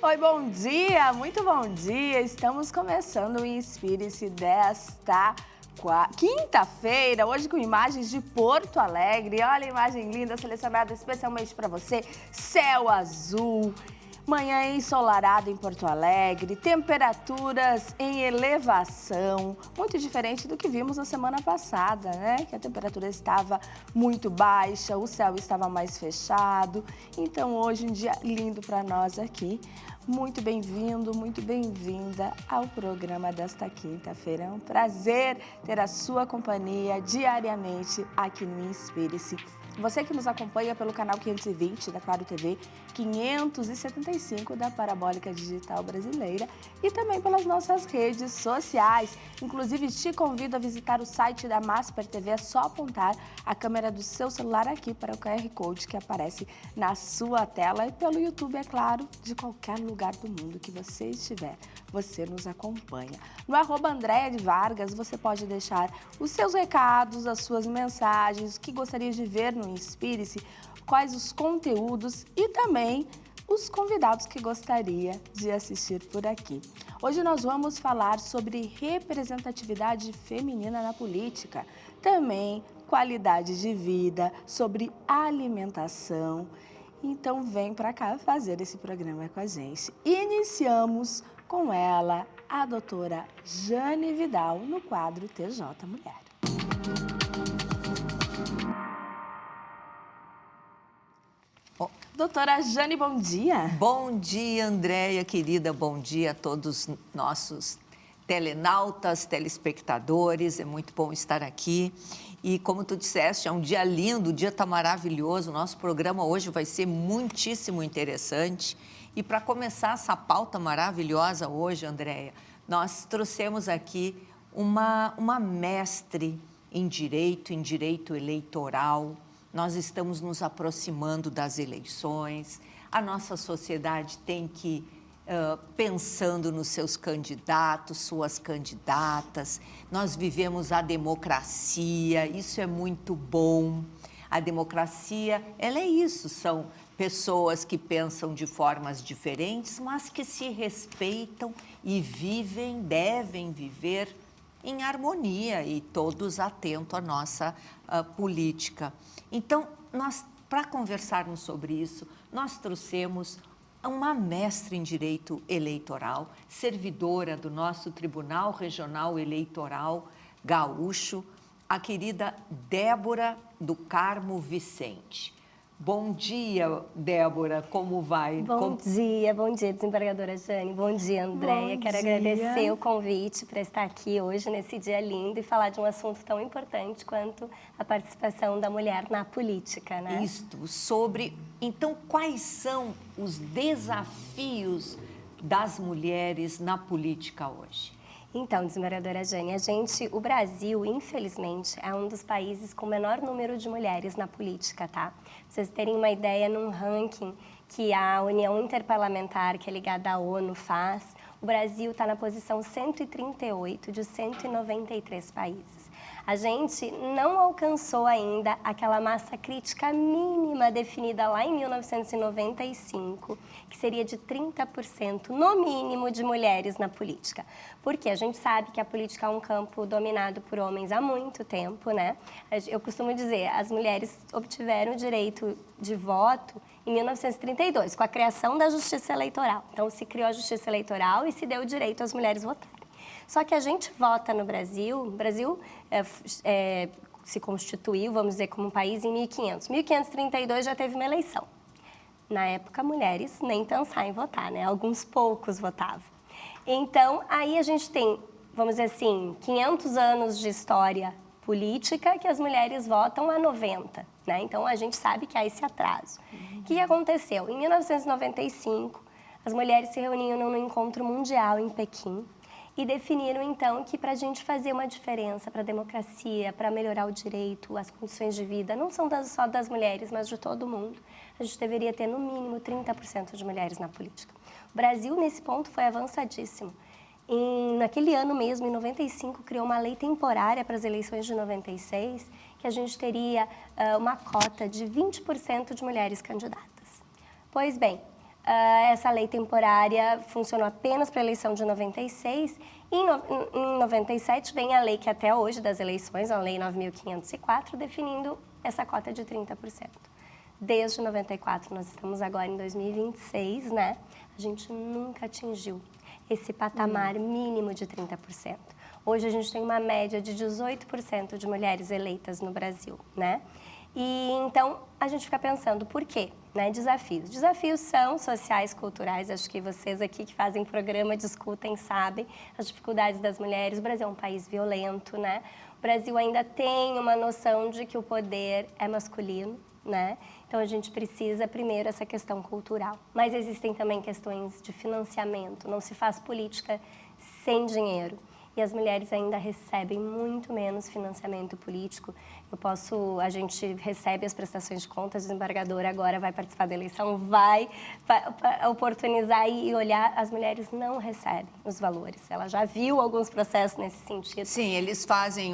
Oi, bom dia, muito bom dia. Estamos começando o Inspire-se desta quinta-feira, hoje com imagens de Porto Alegre. Olha a imagem linda, selecionada especialmente para você. Céu azul, manhã ensolarada em Porto Alegre, temperaturas em elevação, muito diferente do que vimos na semana passada, né? Que a temperatura estava muito baixa, o céu estava mais fechado. Então, hoje um dia lindo para nós aqui. Muito bem-vindo, muito bem-vinda ao programa desta quinta-feira. É um prazer ter a sua companhia diariamente aqui no Inspire-se. Você que nos acompanha pelo canal 520 da Claro TV, 575 da Parabólica Digital Brasileira e também pelas nossas redes sociais. Inclusive, te convido a visitar o site da Masper TV. É só apontar a câmera do seu celular aqui para o QR Code que aparece na sua tela e pelo YouTube, é claro, de qualquer lugar do mundo que você estiver. Você nos acompanha. No @Andréia de Vargas, você pode deixar os seus recados, as suas mensagens, o que gostaria de ver no Inspire-se, quais os conteúdos e também os convidados que gostaria de assistir por aqui. Hoje nós vamos falar sobre representatividade feminina na política, também qualidade de vida, sobre alimentação. Então vem para cá fazer esse programa com a gente. Iniciamos com ela, a doutora Jane Vidal, no quadro TJ Mulher. Doutora Jane, bom dia. Bom dia, Andréia, querida. Bom dia a todos os nossos telenautas, telespectadores. É muito bom estar aqui. E como tu disseste, é um dia lindo, o dia está maravilhoso. O nosso programa hoje vai ser muitíssimo interessante. E para começar essa pauta maravilhosa hoje, Andréia, nós trouxemos aqui uma mestre em direito eleitoral. Nós estamos nos aproximando das eleições, a nossa sociedade tem que, pensando nos seus candidatos, suas candidatas, nós vivemos a democracia, isso é muito bom. A democracia, ela é isso, são pessoas que pensam de formas diferentes, mas que se respeitam e vivem, devem viver em harmonia e todos atentos à nossa política. Então, para conversarmos sobre isso, nós trouxemos uma mestre em direito eleitoral, servidora do nosso Tribunal Regional Eleitoral Gaúcho, a querida Débora do Carmo Vicente. Bom dia, Débora, como vai? Bom dia, desembargadora Jane. Bom dia, Andréia. Quero agradecer o convite para estar aqui hoje, nesse dia lindo, e falar de um assunto tão importante quanto a participação da mulher na política, né? Isto, sobre... Então, quais são os desafios das mulheres na política hoje? Então, desembargadora Jane, o Brasil, infelizmente, é um dos países com o menor número de mulheres na política, tá? Pra vocês terem uma ideia, num ranking que a União Interparlamentar, que é ligada à ONU, faz, o Brasil está na posição 138 de 193 países. A gente não alcançou ainda aquela massa crítica mínima definida lá em 1995, que seria de 30% no mínimo de mulheres na política. Porque a gente sabe que a política é um campo dominado por homens há muito tempo, né? Eu costumo dizer, as mulheres obtiveram o direito de voto em 1932, com a criação da Justiça Eleitoral. Então, se criou a Justiça Eleitoral e se deu o direito às mulheres votarem. Só que a gente vota no Brasil, se constituiu, vamos dizer, como um país em 1500. 1532 já teve uma eleição. Na época, mulheres nem pensar em votar, né? Alguns poucos votavam. Então, aí a gente tem, vamos dizer assim, 500 anos de história política que as mulheres votam há 90, né? Então, a gente sabe que há esse atraso. O que aconteceu? Em 1995, as mulheres se reuniram num encontro mundial em Pequim, e definiram, então, que para a gente fazer uma diferença para a democracia, para melhorar o direito, as condições de vida, não são só das mulheres, mas de todo mundo, a gente deveria ter, no mínimo, 30% de mulheres na política. O Brasil, nesse ponto, foi avançadíssimo. Naquele ano mesmo, em 95, criou uma lei temporária para as eleições de 96, que a gente teria uma cota de 20% de mulheres candidatas. Pois bem, essa lei temporária funcionou apenas para a eleição de 96. Em 97 vem a lei que até hoje das eleições, a Lei 9.504, definindo essa cota de 30%. Desde 94, nós estamos agora em 2026, né? A gente nunca atingiu esse patamar mínimo de 30%. Hoje a gente tem uma média de 18% de mulheres eleitas no Brasil, né? E então a gente fica pensando, por quê? Né? Desafios. Desafios são sociais, culturais, acho que vocês aqui que fazem programa discutem, sabem as dificuldades das mulheres. O Brasil é um país violento, né? O Brasil ainda tem uma noção de que o poder é masculino, né? Então a gente precisa primeiro essa questão cultural. Mas existem também questões de financiamento, não se faz política sem dinheiro. E as mulheres ainda recebem muito menos financiamento político. A gente recebe as prestações de contas, o desembargador agora vai participar da eleição, vai oportunizar e olhar, as mulheres não recebem os valores. Ela já viu alguns processos nesse sentido. Sim, eles fazem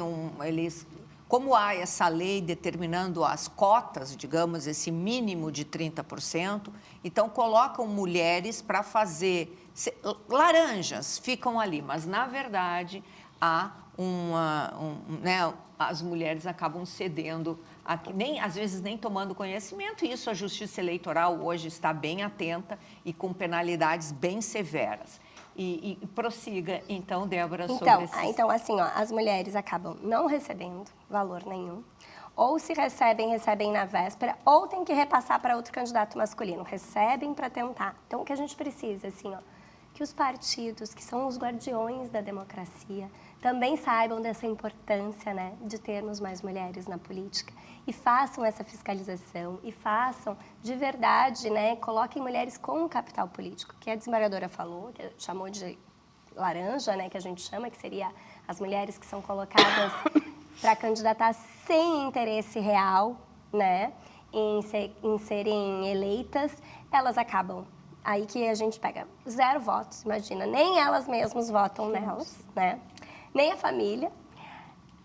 como há essa lei determinando as cotas, digamos, esse mínimo de 30%, então colocam mulheres para fazer... Laranjas ficam ali, mas, na verdade, há né, as mulheres acabam cedendo, às vezes nem tomando conhecimento, e isso a Justiça Eleitoral hoje está bem atenta e com penalidades bem severas. E prossiga, então, Débora, sobre esses... Então, assim, ó, as mulheres acabam não recebendo valor nenhum, ou se recebem na véspera, ou tem que repassar para outro candidato masculino. Recebem para tentar. Então, o que a gente precisa, assim, ó, que os partidos, que são os guardiões da democracia, também saibam dessa importância, né, de termos mais mulheres na política e façam essa fiscalização e façam de verdade, né, coloquem mulheres com capital político, que a desembargadora falou, que chamou de laranja, né, que a gente chama, que seria as mulheres que são colocadas para candidatar sem interesse real, né, em serem eleitas, elas acabam. Aí que a gente pega 0 votos, imagina, nem elas mesmas votam nelas, né? Nem a família,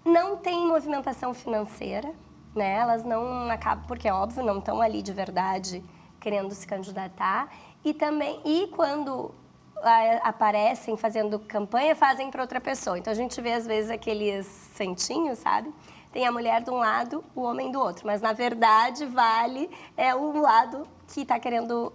não tem movimentação financeira, né? Elas não acabam, porque é óbvio, não estão ali de verdade querendo se candidatar, e quando aparecem fazendo campanha, fazem para outra pessoa. Então a gente vê às vezes aqueles centinhos, sabe? Tem a mulher de um lado, o homem do outro, mas na verdade é o lado que está querendo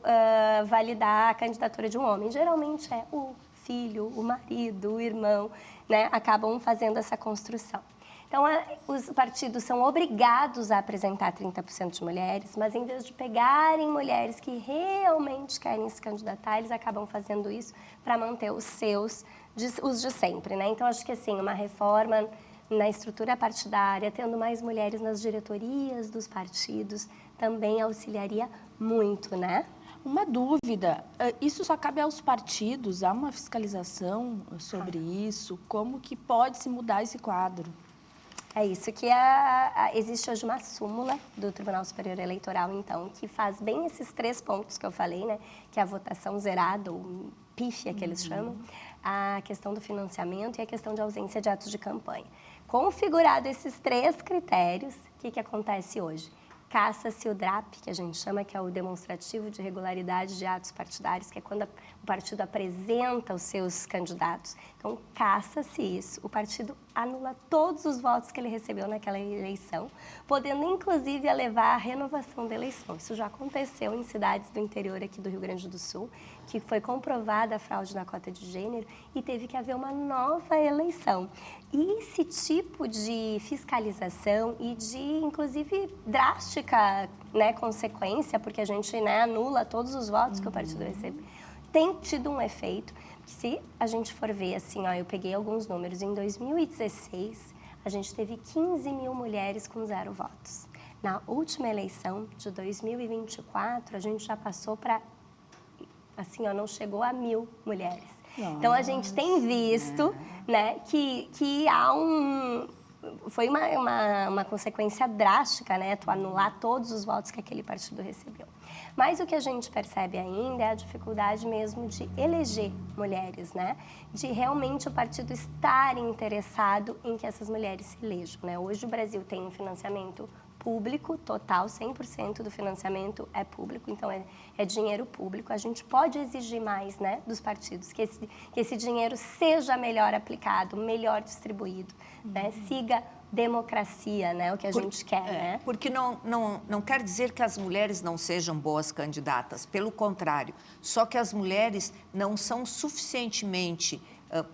validar a candidatura de um homem. Geralmente é o filho, o marido, o irmão, né? Acabam fazendo essa construção. Então, os partidos são obrigados a apresentar 30% de mulheres, mas em vez de pegarem mulheres que realmente querem se candidatar, eles acabam fazendo isso para manter os de sempre, né? Então, acho que assim, uma reforma na estrutura partidária, tendo mais mulheres nas diretorias dos partidos, também auxiliaria muito, né? Uma dúvida, isso só cabe aos partidos? Há uma fiscalização sobre isso? Como que pode se mudar esse quadro? É isso que existe hoje uma súmula do Tribunal Superior Eleitoral, então, que faz bem esses 3 pontos que eu falei, né? Que é a votação zerada, ou pífia, que eles chamam, a questão do financiamento e a questão de ausência de atos de campanha. Configurado esses 3 critérios, o que acontece hoje? Caça-se o DRAP, que a gente chama, que é o demonstrativo de regularidade de atos partidários, que é quando o partido apresenta os seus candidatos. Então, caça-se isso. O partido anula todos os votos que ele recebeu naquela eleição, podendo, inclusive, levar à renovação da eleição. Isso já aconteceu em cidades do interior aqui do Rio Grande do Sul, que foi comprovada a fraude na cota de gênero e teve que haver uma nova eleição. E esse tipo de fiscalização e de, inclusive, drástica, né, consequência, porque a gente, né, anula todos os votos que o partido recebe, tem tido um efeito. Se a gente for ver, assim, ó, eu peguei alguns números, em 2016, a gente teve 15 mil mulheres com 0 votos. Na última eleição de 2024, a gente já passou para, assim, ó, não chegou a 1.000 mulheres. Nossa. Então, a gente tem visto, né, que há foi uma consequência drástica, né, tu anular todos os votos que aquele partido recebeu. Mas o que a gente percebe ainda é a dificuldade mesmo de eleger mulheres, né, de realmente o partido estar interessado em que essas mulheres se elejam, né. Hoje o Brasil tem um financiamento público total, 100% do financiamento é público, então é dinheiro público. A gente pode exigir mais, né, dos partidos, que esse dinheiro seja melhor aplicado, melhor distribuído, né, siga democracia, né, o que a gente quer, né? Porque não quer dizer que as mulheres não sejam boas candidatas, pelo contrário, só que as mulheres não são suficientemente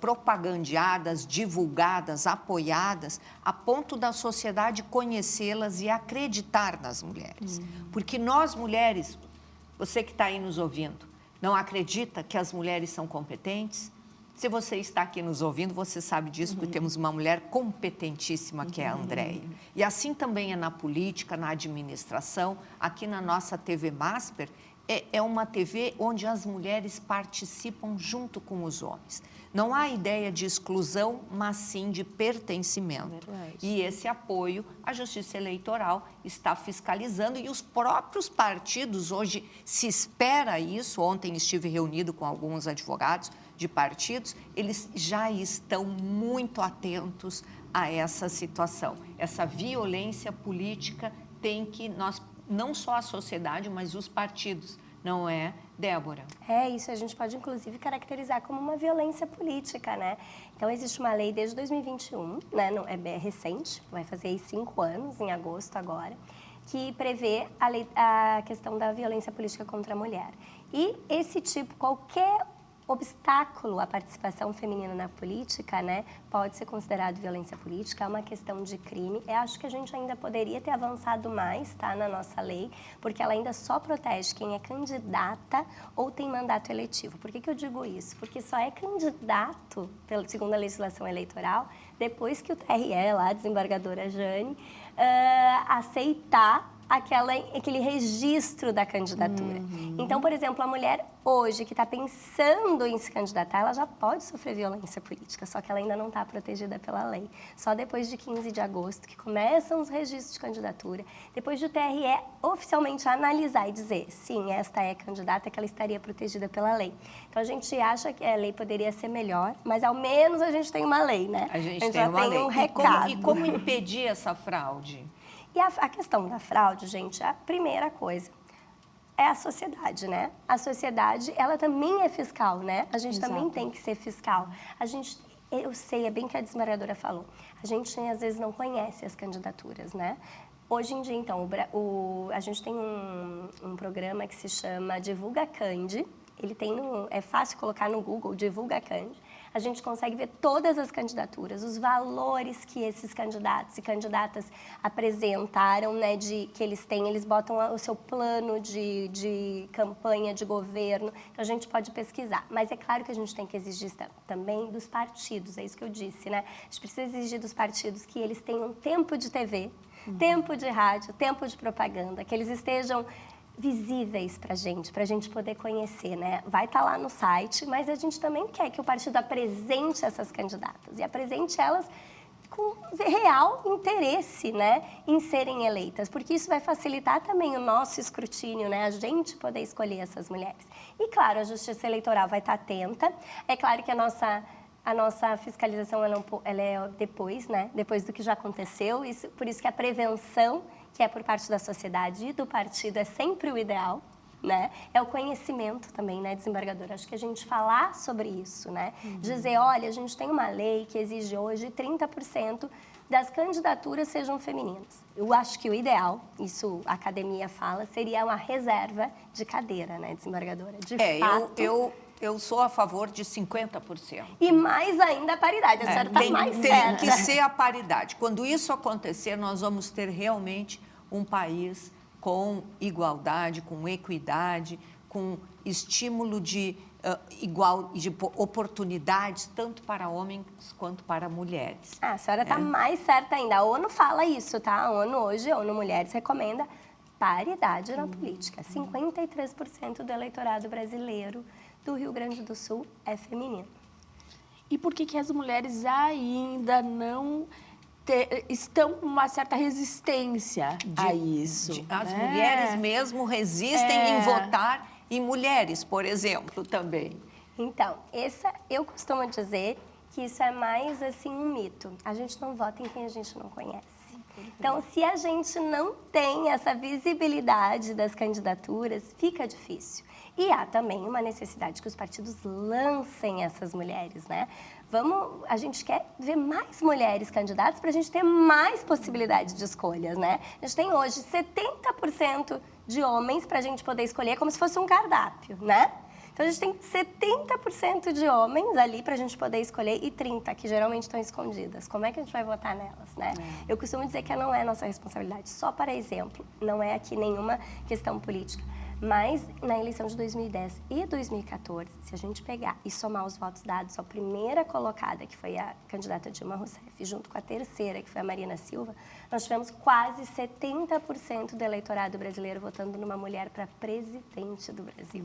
propagandeadas, divulgadas, apoiadas, a ponto da sociedade conhecê-las e acreditar nas mulheres. Porque nós, mulheres, você que está aí nos ouvindo, não acredita que as mulheres são competentes? Se você está aqui nos ouvindo, você sabe disso, porque temos uma mulher competentíssima, que é a Andréia. E assim também é na política, na administração. Aqui na nossa TV Masper, é uma TV onde as mulheres participam junto com os homens. Não há ideia de exclusão, mas sim de pertencimento. Verdade. E esse apoio a Justiça Eleitoral está fiscalizando e os próprios partidos, hoje se espera isso, ontem estive reunido com alguns advogados de partidos, eles já estão muito atentos a essa situação. Essa violência política tem que não só a sociedade, mas os partidos, não é, Débora? Isso a gente pode, inclusive, caracterizar como uma violência política, né? Então, existe uma lei desde 2021, né? Não, é recente, vai fazer aí 5 anos, em agosto agora, que prevê a questão da violência política contra a mulher. E esse tipo, qualquer obstáculo à participação feminina na política, né, pode ser considerado violência política, é uma questão de crime. Eu acho que a gente ainda poderia ter avançado mais, tá, na nossa lei, porque ela ainda só protege quem é candidata ou tem mandato eletivo. Por que eu digo isso? Porque só é candidato, segundo a legislação eleitoral, depois que o TRE, lá, a desembargadora Jane, aceitar aquele registro da candidatura. Então, por exemplo, a mulher hoje que está pensando em se candidatar, ela já pode sofrer violência política, só que ela ainda não está protegida pela lei. Só depois de 15 de agosto que começam os registros de candidatura, depois do TRE oficialmente analisar e dizer, sim, esta é candidata, que ela estaria protegida pela lei. Então, a gente acha que a lei poderia ser melhor, mas ao menos a gente tem uma lei, né? A gente tem já uma tem lei. Um recado. E como impedir essa fraude? E a questão da fraude, gente, a primeira coisa é a sociedade, né? A sociedade, ela também é fiscal, né? A gente também tem que ser fiscal. Eu sei, é bem que a desembargadora falou, a gente às vezes não conhece as candidaturas, né? Hoje em dia, então, a gente tem um programa que se chama Divulga Candi. Ele tem é fácil colocar no Google, Divulga Candi. A gente consegue ver todas as candidaturas, os valores que esses candidatos e candidatas apresentaram, né, que eles têm, eles botam o seu plano de campanha de governo, então a gente pode pesquisar. Mas é claro que a gente tem que exigir também dos partidos, é isso que eu disse, né? A gente precisa exigir dos partidos que eles tenham tempo de TV, tempo de rádio, tempo de propaganda, que eles estejam visíveis para a gente poder conhecer, né? Vai estar lá no site, mas a gente também quer que o partido apresente essas candidatas e apresente elas com real interesse, né, em serem eleitas, porque isso vai facilitar também o nosso escrutínio, né, a gente poder escolher essas mulheres. E, claro, a Justiça Eleitoral vai estar atenta. É claro que a nossa fiscalização ela é depois, né, depois do que já aconteceu, por isso que a prevenção, que é por parte da sociedade e do partido, é sempre o ideal, né? É o conhecimento também, né, desembargadora? Acho que a gente falar sobre isso, né? Dizer, olha, a gente tem uma lei que exige hoje 30% das candidaturas sejam femininas. Eu acho que o ideal, isso a academia fala, seria uma reserva de cadeira, né, desembargadora? De fato, eu sou a favor de 50%. E mais ainda a paridade, a senhora está mais certa. Tem que ser a paridade. Quando isso acontecer, nós vamos ter realmente um país com igualdade, com equidade, com estímulo de oportunidades, tanto para homens quanto para mulheres. A senhora está mais certa ainda. A ONU fala isso, tá? A ONU hoje, a ONU Mulheres, recomenda paridade na política. 53% do eleitorado brasileiro do Rio Grande do Sul é feminino. E por que as mulheres ainda não estão com uma certa resistência a isso? As mulheres mesmo resistem em votar em mulheres, por exemplo, também. Então, eu costumo dizer que isso é mais assim um mito. A gente não vota em quem a gente não conhece. Então, se a gente não tem essa visibilidade das candidaturas, fica difícil. E há também uma necessidade que os partidos lancem essas mulheres, né? A gente quer ver mais mulheres candidatas para a gente ter mais possibilidade de escolhas, né? A gente tem hoje 70% de homens para a gente poder escolher como se fosse um cardápio, né? Então, a gente tem 70% de homens ali para a gente poder escolher e 30% que geralmente estão escondidas. Como é que a gente vai votar nelas, né? Eu costumo dizer que não é nossa responsabilidade. Só para exemplo, não é aqui nenhuma questão política. Mas, na eleição de 2010 e 2014, se a gente pegar e somar os votos dados à primeira colocada, que foi a candidata Dilma Rousseff, junto com a terceira, que foi a Marina Silva, nós tivemos quase 70% do eleitorado brasileiro votando numa mulher para presidente do Brasil.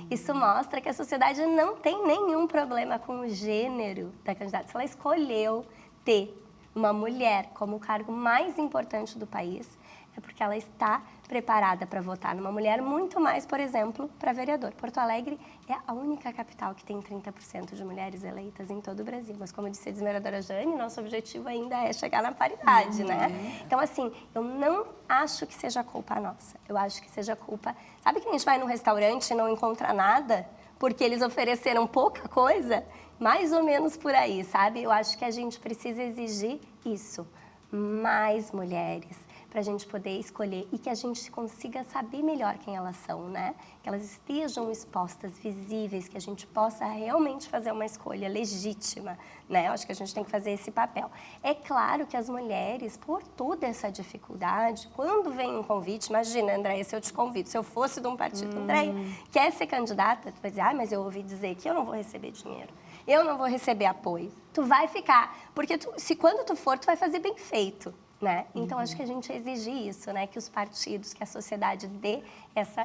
Isso mostra que a sociedade não tem nenhum problema com o gênero da candidata. Se ela escolheu ter uma mulher como o cargo mais importante do país, é porque ela está preparada para votar numa mulher, muito mais, por exemplo, para vereador. Porto Alegre é a única capital que tem 30% de mulheres eleitas em todo o Brasil. Mas, como disse a desmeradora Jane, nosso objetivo ainda é chegar na paridade, né? Então, assim, eu não acho que seja culpa nossa. Eu acho que seja culpa... Sabe que a gente vai num restaurante e não encontra nada porque eles ofereceram pouca coisa? Mais ou menos por aí, sabe? Eu acho que a gente precisa exigir isso. Mais mulheres, para a gente poder escolher e que a gente consiga saber melhor quem elas são, né? Que elas estejam expostas, visíveis, que a gente possa realmente fazer uma escolha legítima, né? Eu acho que a gente tem que fazer esse papel. É claro que as mulheres, por toda essa dificuldade, quando vem um convite, imagina, Andréia, se eu te convido, se eu fosse de um partido, Andréia, quer ser candidata? Tu vai dizer, mas eu ouvi dizer que eu não vou receber dinheiro, eu não vou receber apoio. Tu vai ficar, porque quando tu for, tu vai fazer bem feito. Né? Então, acho que a gente exige isso, né? Que os partidos, que a sociedade dê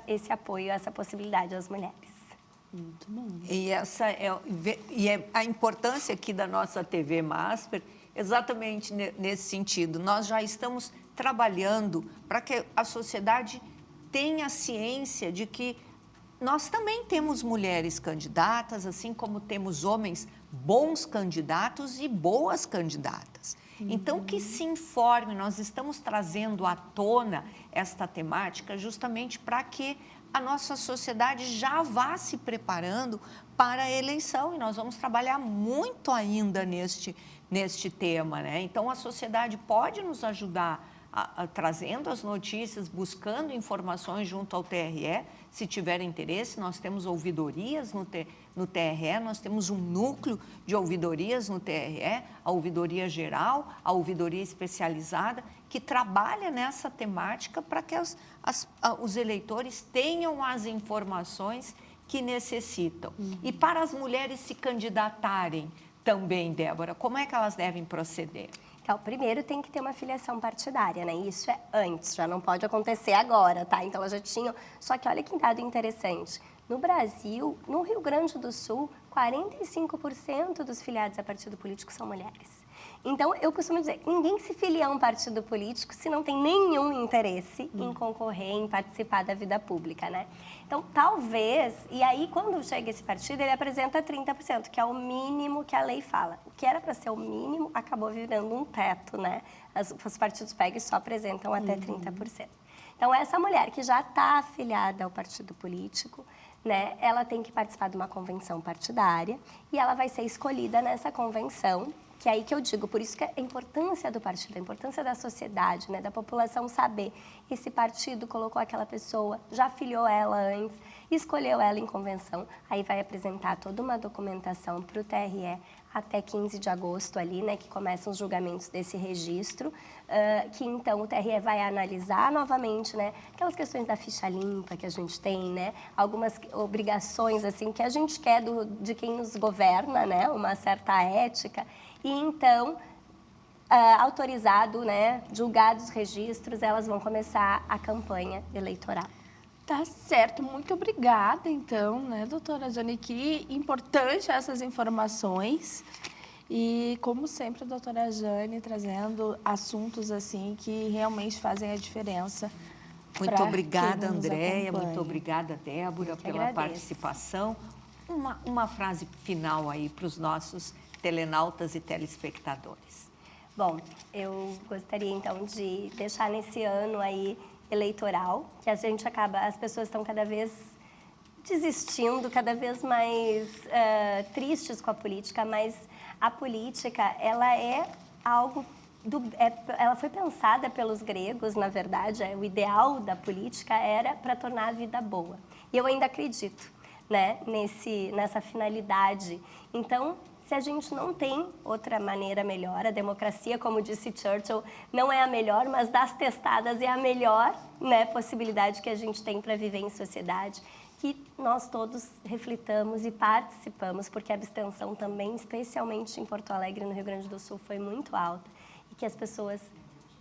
esse apoio, essa possibilidade às mulheres. Muito bom. E a importância aqui da nossa TV Masper, exatamente nesse sentido. Nós já estamos trabalhando para que a sociedade tenha ciência de que nós também temos mulheres candidatas, assim como temos homens bons candidatos e boas candidatas. Então, que se informe, nós estamos trazendo à tona esta temática justamente para que a nossa sociedade já vá se preparando para a eleição, e nós vamos trabalhar muito ainda neste tema, né? Então, a sociedade pode nos ajudar trazendo as notícias, buscando informações junto ao TRE, se tiver interesse. Nós temos ouvidorias no TRE, nós temos um núcleo de ouvidorias no TRE, a ouvidoria geral, a ouvidoria especializada, que trabalha nessa temática para que os eleitores tenham as informações que necessitam. E para as mulheres se candidatarem também, Débora, como é que elas devem proceder? Então, primeiro tem que ter uma filiação partidária, né? Isso é antes, já não pode acontecer agora, tá? Então, elas já tinham... Só que olha que dado interessante. No Brasil, no Rio Grande do Sul, 45% dos filiados a partido político são mulheres. Então, eu costumo dizer, ninguém se filia a um partido político se não tem nenhum interesse em concorrer, em participar da vida pública, né? Então, talvez, e aí quando chega esse partido, ele apresenta 30%, que é o mínimo que a lei fala. O que era para ser o mínimo acabou virando um teto, né? Os partidos pegam e só apresentam até 30%. Então, essa mulher que já está afiliada ao partido político, né, ela tem que participar de uma convenção partidária e ela vai ser escolhida nessa convenção, que é aí que eu digo, por isso que a importância do partido, a importância da sociedade, né, da população saber, esse partido colocou aquela pessoa, já filiou ela antes, escolheu ela em convenção, aí vai apresentar toda uma documentação para o TRE até 15 de agosto ali, né, que começam os julgamentos desse registro, que então o TRE vai analisar novamente, né, aquelas questões da ficha limpa que a gente tem, né, algumas obrigações assim que a gente quer de quem nos governa, né, uma certa ética, e então autorizado, né, julgados os registros, elas vão começar a campanha eleitoral. Tá certo, muito obrigada, então, né, doutora Jane, que importante essas informações. E, como sempre, a doutora Jane trazendo assuntos, assim, que realmente fazem a diferença. Muito obrigada, Andréia, muito obrigada, Débora, pela participação. Uma frase final aí para os nossos telenautas e telespectadores. Bom, eu gostaria então de deixar nesse ano aí eleitoral, que as pessoas estão cada vez desistindo, cada vez mais tristes com a política, mas a política, ela é algo ela foi pensada pelos gregos, na verdade, o ideal da política era para tornar a vida boa. E eu ainda acredito, né, nessa finalidade. Então, se a gente não tem outra maneira melhor, a democracia, como disse Churchill, não é a melhor, mas das testadas é a melhor, né, possibilidade que a gente tem para viver em sociedade, que nós todos reflitamos e participamos, porque a abstenção também, especialmente em Porto Alegre, no Rio Grande do Sul, foi muito alta, e que as pessoas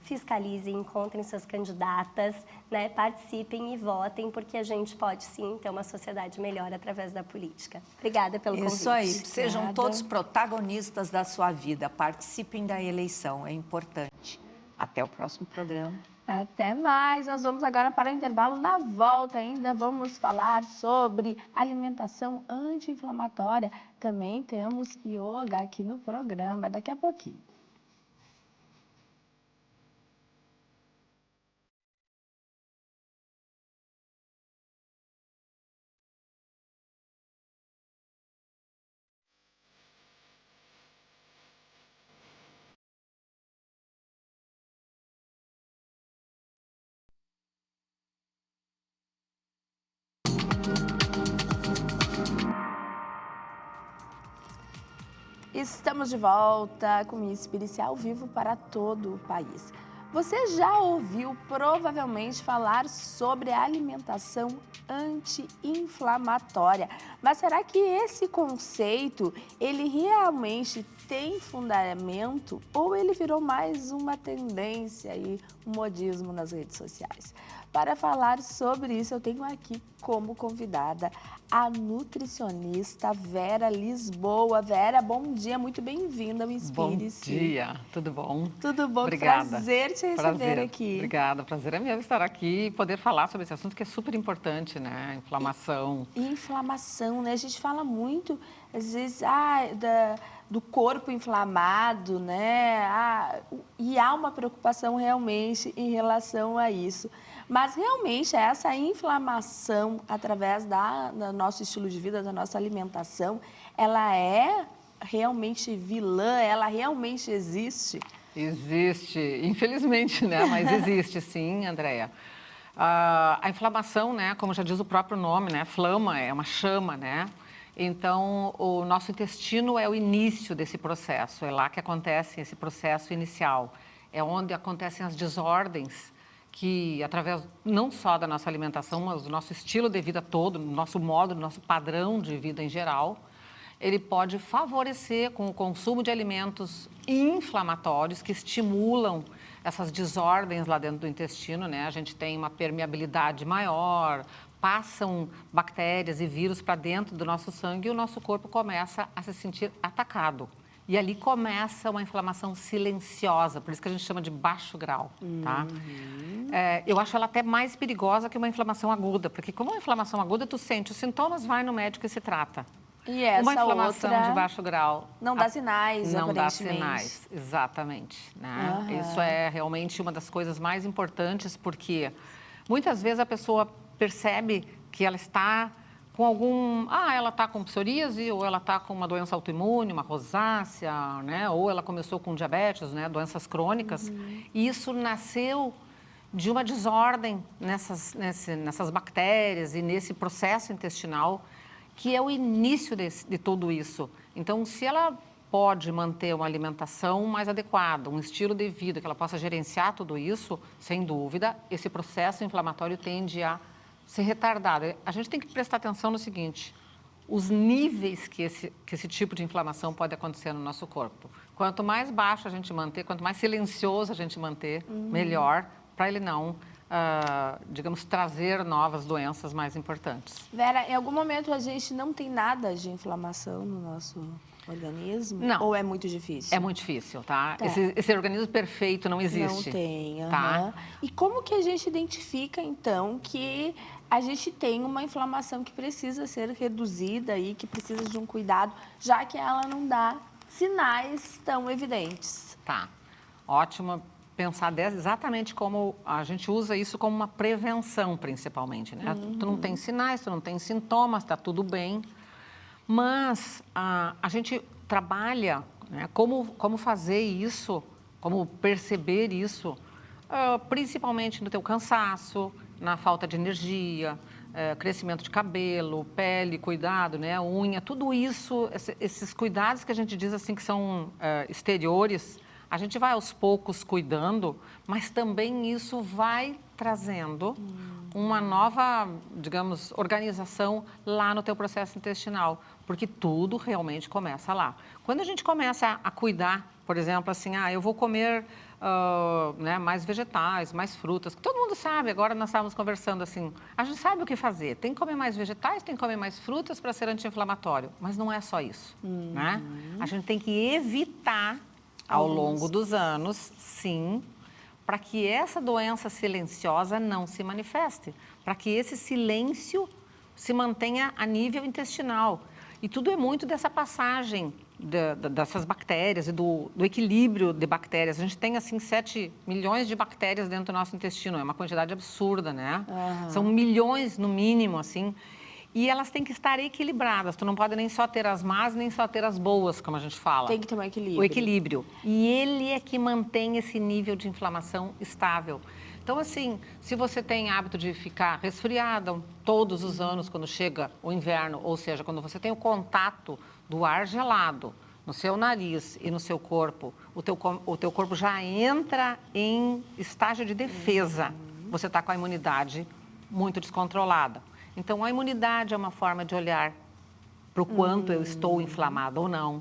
fiscalizem, encontrem suas candidatas, né, participem e votem, porque a gente pode sim ter uma sociedade melhor através da política. Obrigada pelo convite. Isso aí, sejam todos protagonistas da sua vida, participem da eleição, é importante. Até o próximo programa. Até mais. Nós vamos agora para o intervalo. Na volta ainda vamos falar sobre alimentação anti-inflamatória. Também temos yoga aqui no programa, daqui a pouquinho. Estamos de volta com o Inspire-se ao vivo para todo o país. Você já ouviu provavelmente falar sobre a alimentação anti-inflamatória, mas será que esse conceito, ele realmente tem fundamento ou ele virou mais uma tendência e um modismo nas redes sociais? Para falar sobre isso, eu tenho aqui como convidada a nutricionista Vera Lisboa. Vera, bom dia, muito bem-vinda ao Inspire-se. Bom dia, tudo bom? Tudo bom, Obrigada. Prazer te receber aqui. Obrigada, prazer é meu estar aqui e poder falar sobre esse assunto que é super importante, né? Inflamação. Inflamação, né? A gente fala muito, às vezes, do corpo inflamado, né? E há uma preocupação realmente em relação a isso. Mas realmente essa inflamação através do nosso estilo de vida, da nossa alimentação, ela é realmente vilã? Ela realmente existe? Existe, infelizmente, né? Mas existe sim, Andréia. A inflamação, né? Como já diz o próprio nome, né? Flama, é uma chama, né? Então, o nosso intestino é o início desse processo, é lá que acontece esse processo inicial. É onde acontecem as desordens que, através não só da nossa alimentação, mas do nosso estilo de vida todo, nosso modo, nosso padrão de vida em geral, ele pode favorecer com o consumo de alimentos inflamatórios que estimulam essas desordens lá dentro do intestino, né? A gente tem uma permeabilidade maior, passam bactérias e vírus para dentro do nosso sangue e o nosso corpo começa a se sentir atacado. E ali começa uma inflamação silenciosa, por isso que a gente chama de baixo grau, tá? Eu acho ela até mais perigosa que uma inflamação aguda, porque como uma inflamação aguda, tu sente os sintomas, vai no médico e se trata. E essa uma inflamação outra de baixo grau não dá sinais, não dá aparentemente. sinais, exatamente, né? Isso é realmente uma das coisas mais importantes, porque muitas vezes a pessoa percebe que ela está com ela está com psoríase, ou ela está com uma doença autoimune, uma rosácea, né? Ou ela começou com diabetes, né? Doenças crônicas. E isso nasceu de uma desordem nessas bactérias e nesse processo intestinal, que é o início de tudo isso. Então, se ela pode manter uma alimentação mais adequada, um estilo de vida, que ela possa gerenciar tudo isso, sem dúvida, esse processo inflamatório tende a ser retardado. A gente tem que prestar atenção no seguinte: os níveis que esse tipo de inflamação pode acontecer no nosso corpo. Quanto mais baixo a gente manter, quanto mais silencioso a gente manter, melhor, para ele não, digamos, trazer novas doenças mais importantes. Vera, em algum momento a gente não tem nada de inflamação no nosso organismo? Não. Ou é muito difícil? É muito difícil, tá? Esse organismo perfeito não existe. Não tem, tá? E como que a gente identifica, então, que a gente tem uma inflamação que precisa ser reduzida e que precisa de um cuidado, já que ela não dá sinais tão evidentes? Tá. ótimo pensar exatamente como a gente usa isso como uma prevenção, principalmente, né? Tu não tem sinais, tu não tem sintomas, está tudo bem, mas a gente trabalha, né, como fazer isso, como perceber isso, principalmente no teu cansaço, na falta de energia, crescimento de cabelo, pele, cuidado, né, unha, tudo isso, esses cuidados que a gente diz assim que são exteriores, a gente vai aos poucos cuidando, mas também isso vai trazendo uma nova, digamos, organização lá no teu processo intestinal, porque tudo realmente começa lá. Quando a gente começa a cuidar, por exemplo, assim, eu vou comer né, mais vegetais, mais frutas, todo mundo sabe, agora nós estávamos conversando assim, a gente sabe o que fazer, tem que comer mais vegetais, tem que comer mais frutas para ser anti-inflamatório, mas não é só isso, né? A gente tem que evitar ao longo dos anos, sim, para que essa doença silenciosa não se manifeste, para que esse silêncio se mantenha a nível intestinal. E tudo é muito dessa passagem dessas bactérias e do equilíbrio de bactérias. A gente tem, assim, 7 milhões de bactérias dentro do nosso intestino, é uma quantidade absurda, né? São milhões, no mínimo, assim. E elas têm que estar equilibradas. Tu não pode nem só ter as más, nem só ter as boas, como a gente fala. Tem que ter um equilíbrio. O equilíbrio. E ele é que mantém esse nível de inflamação estável. Então, assim, se você tem hábito de ficar resfriada todos os anos quando chega o inverno, ou seja, quando você tem o contato do ar gelado no seu nariz e no seu corpo, o teu corpo já entra em estágio de defesa. Você está com a imunidade muito descontrolada. Então, a imunidade é uma forma de olhar para o quanto eu estou inflamada ou não.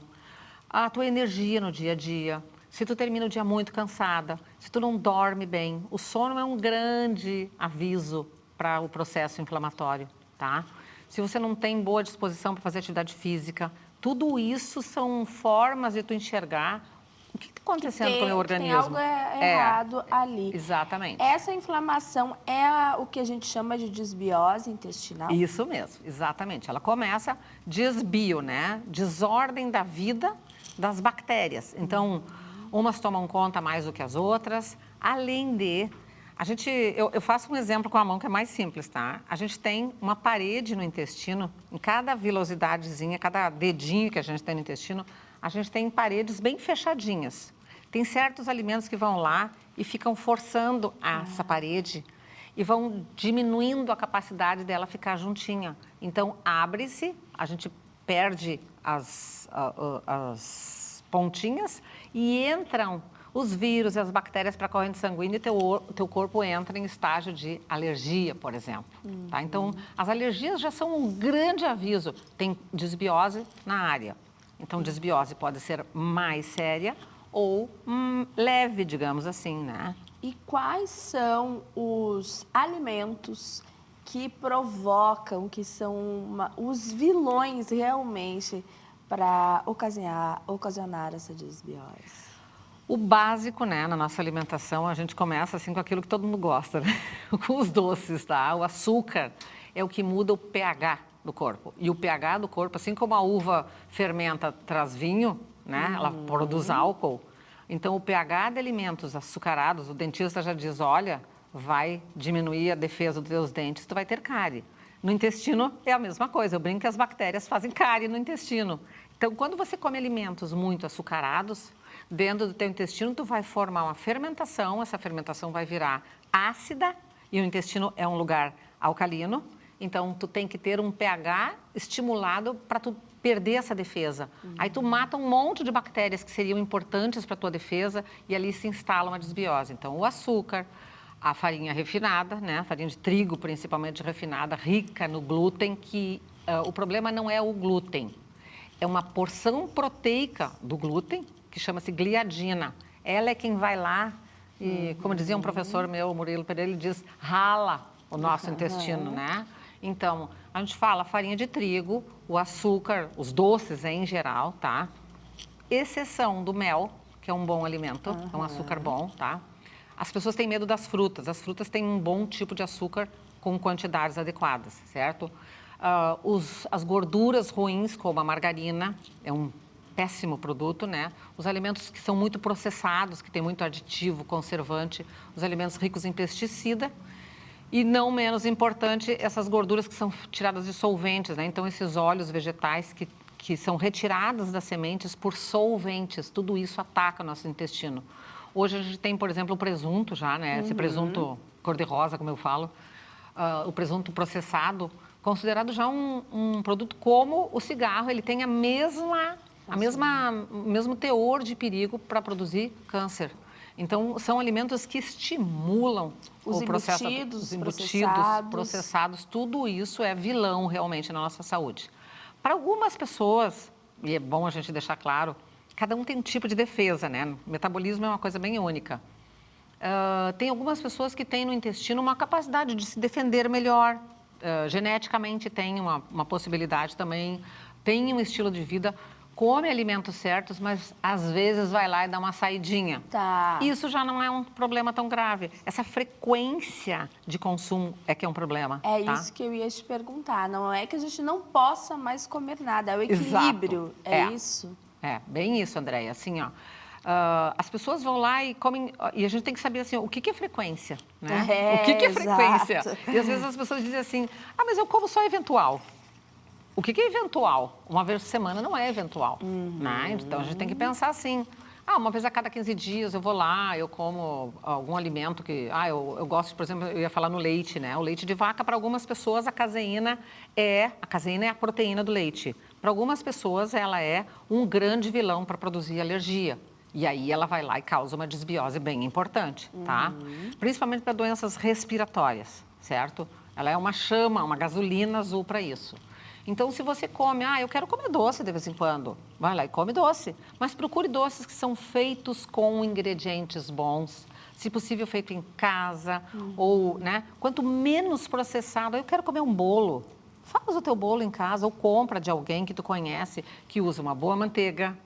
A tua energia no dia a dia. Se tu termina o dia muito cansada, se tu não dorme bem, o sono é um grande aviso para o processo inflamatório, tá? Se você não tem boa disposição para fazer atividade física, tudo isso são formas de tu enxergar o que está acontecendo com o meu organismo. Tem algo errado ali. Exatamente. Essa inflamação é o que a gente chama de desbiose intestinal? Isso mesmo, exatamente. Ela começa desbio, né? Desordem da vida das bactérias. Então, umas tomam conta mais do que as outras. Além de... Eu faço um exemplo com a mão que é mais simples, tá? A gente tem uma parede no intestino, em cada vilosidadezinha, cada dedinho que a gente tem no intestino, a gente tem paredes bem fechadinhas. Tem certos alimentos que vão lá e ficam forçando essa parede e vão diminuindo a capacidade dela ficar juntinha. Então, abre-se, a gente perde as pontinhas e entram os vírus e as bactérias para a corrente sanguínea e teu corpo entra em estágio de alergia, por exemplo. Tá? Então, as alergias já são um grande aviso. Tem desbiose na área. Então, desbiose pode ser mais séria ou leve, digamos assim, né? E quais são os alimentos que provocam, que são os vilões realmente para ocasionar essa desbiose? O básico, né, na nossa alimentação, a gente começa assim com aquilo que todo mundo gosta, né? Com os doces, tá? O açúcar é o que muda o pH do corpo. E o pH do corpo, assim como a uva fermenta, traz vinho, né? Ela produz álcool. Então, o pH de alimentos açucarados, o dentista já diz, olha, vai diminuir a defesa dos teus dentes, tu vai ter cárie. No intestino é a mesma coisa, eu brinco que as bactérias fazem cárie no intestino. Então, quando você come alimentos muito açucarados, dentro do teu intestino, tu vai formar uma fermentação, essa fermentação vai virar ácida, e o intestino é um lugar alcalino, então tu tem que ter um pH estimulado para tu perder essa defesa. Aí tu mata um monte de bactérias que seriam importantes para a tua defesa e ali se instala uma desbiose. Então, o açúcar, a farinha refinada, né? A farinha de trigo, principalmente refinada, rica no glúten, que o problema não é o glúten, é uma porção proteica do glúten, que chama-se gliadina. Ela é quem vai lá e, como dizia um professor meu, Murilo Pereira, ele diz, rala o nosso intestino, né? Então, a gente fala farinha de trigo, o açúcar, os doces em geral, tá? Exceção do mel, que é um bom alimento, é um açúcar bom, tá? As pessoas têm medo das frutas. As frutas têm um bom tipo de açúcar com quantidades adequadas, certo? As gorduras ruins, como a margarina, é um péssimo produto, né? Os alimentos que são muito processados, que tem muito aditivo, conservante, os alimentos ricos em pesticida. E não menos importante, essas gorduras que são tiradas de solventes, né? Então, esses óleos vegetais que são retirados das sementes por solventes, tudo isso ataca o nosso intestino. Hoje a gente tem, por exemplo, o presunto já, né? Esse presunto cor-de-rosa, como eu falo, o presunto processado, considerado já um produto como o cigarro, ele tem o mesmo teor de perigo para produzir câncer. Então, são alimentos que estimulam os embutidos, processados, tudo isso é vilão realmente na nossa saúde. Para algumas pessoas, e é bom a gente deixar claro, cada um tem um tipo de defesa, né? O metabolismo é uma coisa bem única. Tem algumas pessoas que têm no intestino uma capacidade de se defender melhor, geneticamente tem uma possibilidade também, tem um estilo de vida, come alimentos certos, mas às vezes vai lá e dá uma saidinha. Tá. Isso já não é um problema tão grave. Essa frequência de consumo é que é um problema. É tá? isso que eu ia te perguntar. Não é que a gente não possa mais comer nada, é o equilíbrio. Exato. É isso? É, bem isso, Andréia. Assim, ó, as pessoas vão lá e comem, e a gente tem que saber assim, o que é frequência, né? O que é frequência? Exato. E às vezes as pessoas dizem assim, mas eu como só eventual. O que é eventual? Uma vez por semana não é eventual, né? Então a gente tem que pensar assim, uma vez a cada 15 dias eu vou lá, eu como algum alimento que... eu gosto, por exemplo, eu ia falar no leite, né? O leite de vaca, para algumas pessoas, a caseína é a proteína do leite. Para algumas pessoas, ela é um grande vilão para produzir alergia. E aí ela vai lá e causa uma desbiose bem importante, tá? Principalmente para doenças respiratórias, certo? Ela é uma chama, uma gasolina azul para isso. Então, se você come, eu quero comer doce de vez em quando, vai lá e come doce. Mas procure doces que são feitos com ingredientes bons, se possível feito em casa, ou, né? Quanto menos processado, eu quero comer um bolo. Faz o teu bolo em casa ou compra de alguém que tu conhece, que usa uma boa manteiga,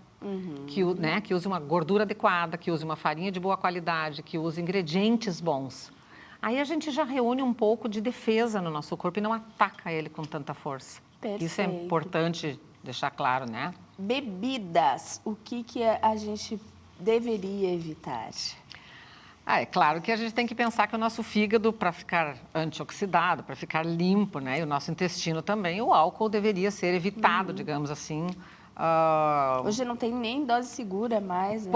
que use uma gordura adequada, que use uma farinha de boa qualidade, que use ingredientes bons. Aí a gente já reúne um pouco de defesa no nosso corpo e não ataca ele com tanta força. Perfeito. Isso é importante deixar claro, né? Bebidas, o que a gente deveria evitar? É claro que a gente tem que pensar que o nosso fígado, para ficar antioxidado, para ficar limpo, né? E o nosso intestino também, o álcool deveria ser evitado, digamos assim. Hoje não tem nem dose segura mais, né?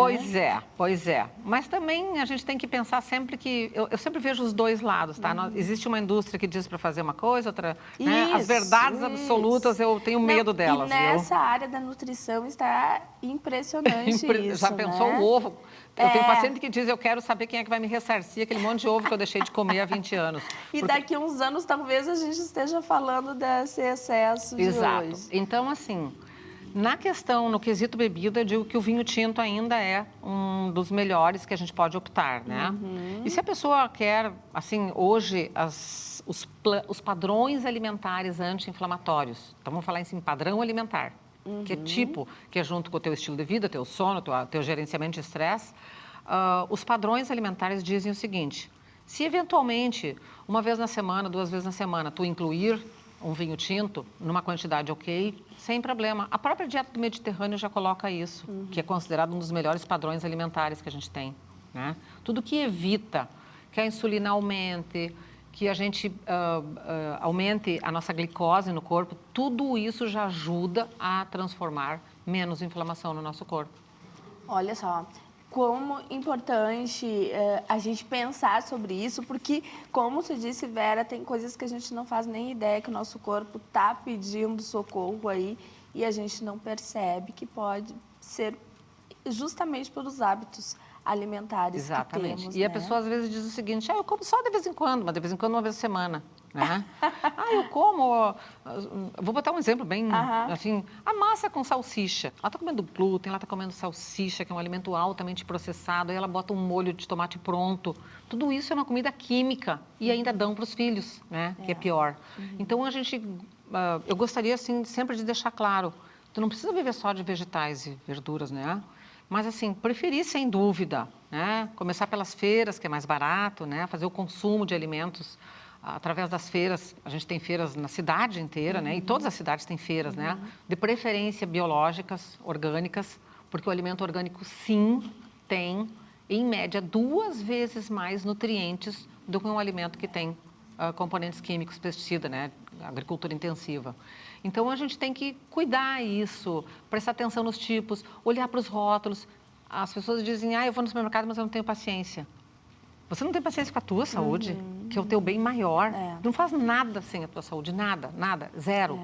Pois é. Mas também a gente tem que pensar sempre que... Eu sempre vejo os dois lados, tá? Existe uma indústria que diz para fazer uma coisa, outra... né? As verdades absolutas, eu tenho medo delas, e nessa área da nutrição está impressionante isso, Já pensou né? o ovo? Eu tenho paciente que diz, eu quero saber quem é que vai me ressarcir aquele monte de ovo que eu deixei de comer há 20 anos. E daqui a uns anos, talvez, a gente esteja falando desse excesso de hoje. Então, assim... Na questão, no quesito bebida, eu digo que o vinho tinto ainda é um dos melhores que a gente pode optar, né? E se a pessoa quer, assim, hoje, os padrões alimentares anti-inflamatórios, então vamos falar assim, padrão alimentar, que é junto com o teu estilo de vida, teu sono, teu gerenciamento de estresse, os padrões alimentares dizem o seguinte, se eventualmente, uma vez na semana, 2 vezes na semana, tu incluir um vinho tinto, numa quantidade ok, sem problema. A própria dieta do Mediterrâneo já coloca isso, que é considerado um dos melhores padrões alimentares que a gente tem, né? Tudo que evita que a insulina aumente, que a gente aumente a nossa glicose no corpo, tudo isso já ajuda a transformar menos inflamação no nosso corpo. Olha só, como importante a gente pensar sobre isso, porque, como você disse, Vera, tem coisas que a gente não faz nem ideia que o nosso corpo está pedindo socorro aí e a gente não percebe que pode ser justamente pelos hábitos alimentares que temos, E a pessoa às vezes diz o seguinte, eu como só de vez em quando, mas de vez em quando uma vez por semana, né? Eu como, vou botar um exemplo bem, assim, a massa com salsicha. Ela está comendo glúten, ela está comendo salsicha, que é um alimento altamente processado, aí ela bota um molho de tomate pronto. Tudo isso é uma comida química e ainda dão para os filhos, né? Que é pior. Então, eu gostaria, assim, sempre de deixar claro, tu não precisa viver só de vegetais e verduras, né? Mas, assim, preferir, sem dúvida, né? Começar pelas feiras, que é mais barato, né? Fazer o consumo de alimentos através das feiras, a gente tem feiras na cidade inteira, né? E todas as cidades têm feiras, né? De preferência biológicas, orgânicas, porque o alimento orgânico, sim, tem, em média, 2 vezes mais nutrientes do que um alimento que tem componentes químicos, pesticida, né? Agricultura intensiva. Então, a gente tem que cuidar isso, prestar atenção nos tipos, olhar para os rótulos. As pessoas dizem, eu vou no supermercado, mas eu não tenho paciência. Você não tem paciência com a tua saúde, que é o teu bem maior. Não faz nada sem a tua saúde, nada, zero.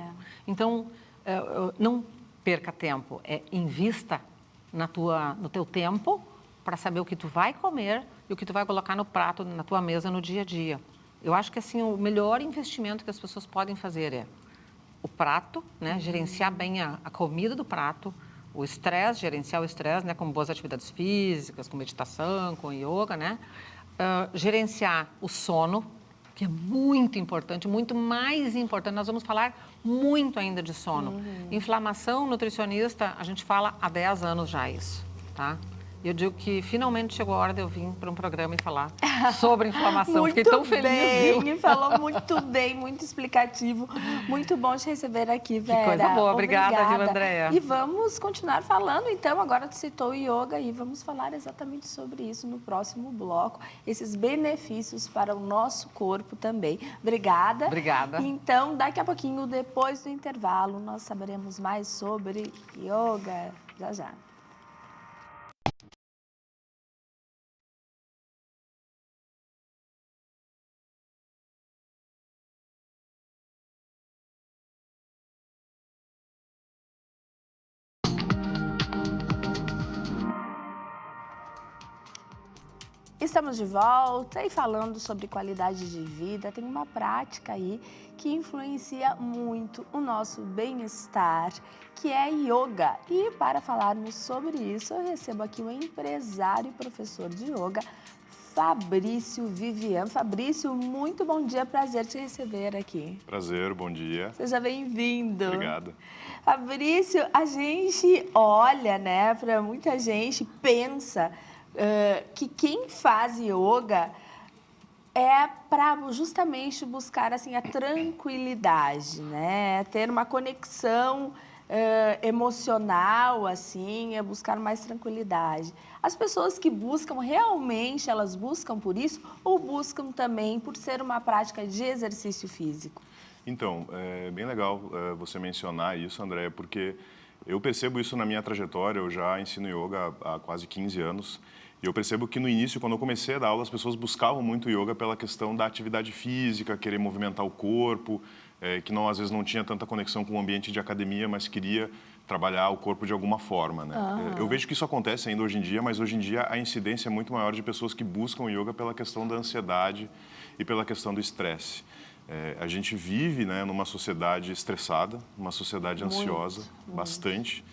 Então, não perca tempo, invista no teu tempo para saber o que tu vai comer e o que tu vai colocar no prato, na tua mesa, no dia a dia. Eu acho que assim, o melhor investimento que as pessoas podem fazer é o prato, né? Gerenciar bem a comida do prato, o estresse, gerenciar o estresse, né? Com boas atividades físicas, com meditação, com yoga, né? Gerenciar o sono, que é muito importante, muito mais importante. Nós vamos falar muito ainda de sono. Inflamação, nutricionista, a gente fala há 10 anos já isso, tá? Eu digo que finalmente chegou a hora de eu vir para um programa e falar sobre inflamação. Fiquei tão feliz, viu? Falou muito bem, muito explicativo. Muito bom te receber aqui, Vera. Que coisa boa. Obrigada, viu, Andréia? E vamos continuar falando, então, agora tu citou o yoga e vamos falar exatamente sobre isso no próximo bloco. Esses benefícios para o nosso corpo também. Obrigada. Obrigada. Então, daqui a pouquinho, depois do intervalo, nós saberemos mais sobre yoga. Já, já. Estamos de volta e falando sobre qualidade de vida. Tem uma prática aí que influencia muito o nosso bem-estar, que é yoga. E para falarmos sobre isso, eu recebo aqui o empresário e professor de yoga, Fabrício Vivian. Fabrício, muito bom dia, prazer te receber aqui. Prazer, bom dia. Seja bem-vindo. Obrigado. Fabrício, a gente olha, né, para muita gente, pensa que quem faz yoga é para justamente buscar assim, a tranquilidade, né? Ter uma conexão emocional, assim, é buscar mais tranquilidade. As pessoas que buscam, realmente elas buscam por isso ou buscam também por ser uma prática de exercício físico? Então, é bem legal você mencionar isso, Andréia, porque eu percebo isso na minha trajetória. Eu já ensino yoga há quase 15 anos. E eu percebo que no início, quando eu comecei a dar aula, as pessoas buscavam muito yoga pela questão da atividade física, querer movimentar o corpo, que às vezes não tinha tanta conexão com o ambiente de academia, mas queria trabalhar o corpo de alguma forma, né? Eu vejo que isso acontece ainda hoje em dia, mas hoje em dia a incidência é muito maior de pessoas que buscam yoga pela questão da ansiedade e pela questão do estresse. A gente vive, né, numa sociedade estressada, uma sociedade ansiosa, bastante,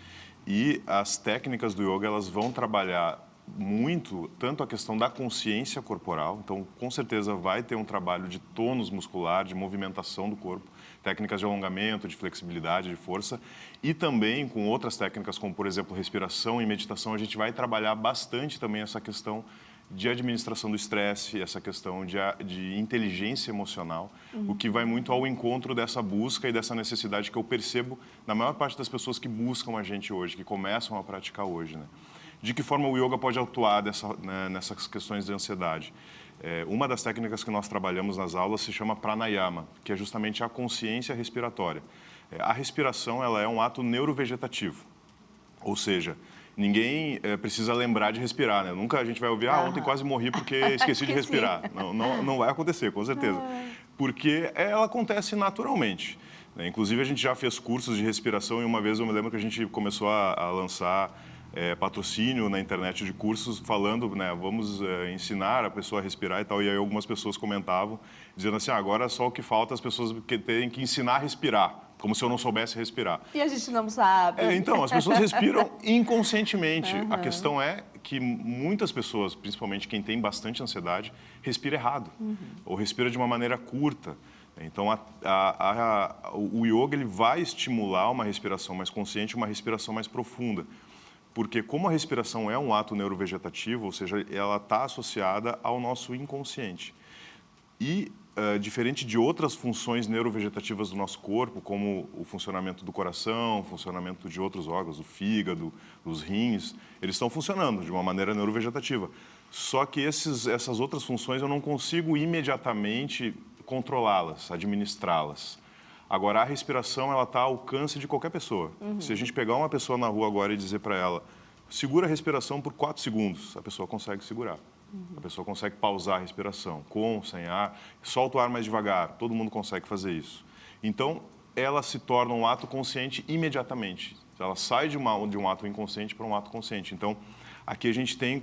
e as técnicas do yoga elas vão trabalhar muito, tanto a questão da consciência corporal, então com certeza vai ter um trabalho de tônus muscular, de movimentação do corpo, técnicas de alongamento, de flexibilidade, de força, e também com outras técnicas como, por exemplo, respiração e meditação, a gente vai trabalhar bastante também essa questão de administração do estresse, essa questão de inteligência emocional, o que vai muito ao encontro dessa busca e dessa necessidade que eu percebo na maior parte das pessoas que buscam a gente hoje, que começam a praticar hoje, né? De que forma o yoga pode atuar nessas questões de ansiedade? Uma das técnicas que nós trabalhamos nas aulas se chama pranayama, que é justamente a consciência respiratória. A respiração ela é um ato neurovegetativo, ou seja, ninguém precisa lembrar de respirar, né? Nunca a gente vai ouvir, ontem quase morri porque esqueci de respirar. Não vai acontecer, com certeza. Porque ela acontece naturalmente. Inclusive, a gente já fez cursos de respiração e uma vez eu me lembro que a gente começou a lançar patrocínio na internet de cursos falando, né, vamos ensinar a pessoa a respirar e tal. E aí algumas pessoas comentavam, dizendo assim, agora só o que falta as pessoas terem que ensinar a respirar, como se eu não soubesse respirar. E a gente não sabe. Então, as pessoas respiram inconscientemente. A questão é que muitas pessoas, principalmente quem tem bastante ansiedade, respira errado, ou respira de uma maneira curta. Então, o yoga ele vai estimular uma respiração mais consciente, uma respiração mais profunda. Porque como a respiração é um ato neurovegetativo, ou seja, ela está associada ao nosso inconsciente. E diferente de outras funções neurovegetativas do nosso corpo, como o funcionamento do coração, o funcionamento de outros órgãos, o fígado, os rins, eles estão funcionando de uma maneira neurovegetativa. Só que essas outras funções eu não consigo imediatamente controlá-las, administrá-las. Agora, a respiração, ela está ao alcance de qualquer pessoa. Se a gente pegar uma pessoa na rua agora e dizer para ela, segura a respiração por 4 segundos, a pessoa consegue segurar. A pessoa consegue pausar a respiração, com, sem ar, solta o ar mais devagar, todo mundo consegue fazer isso. Então, ela se torna um ato consciente imediatamente. Ela sai de um ato inconsciente para um ato consciente. Então, aqui a gente tem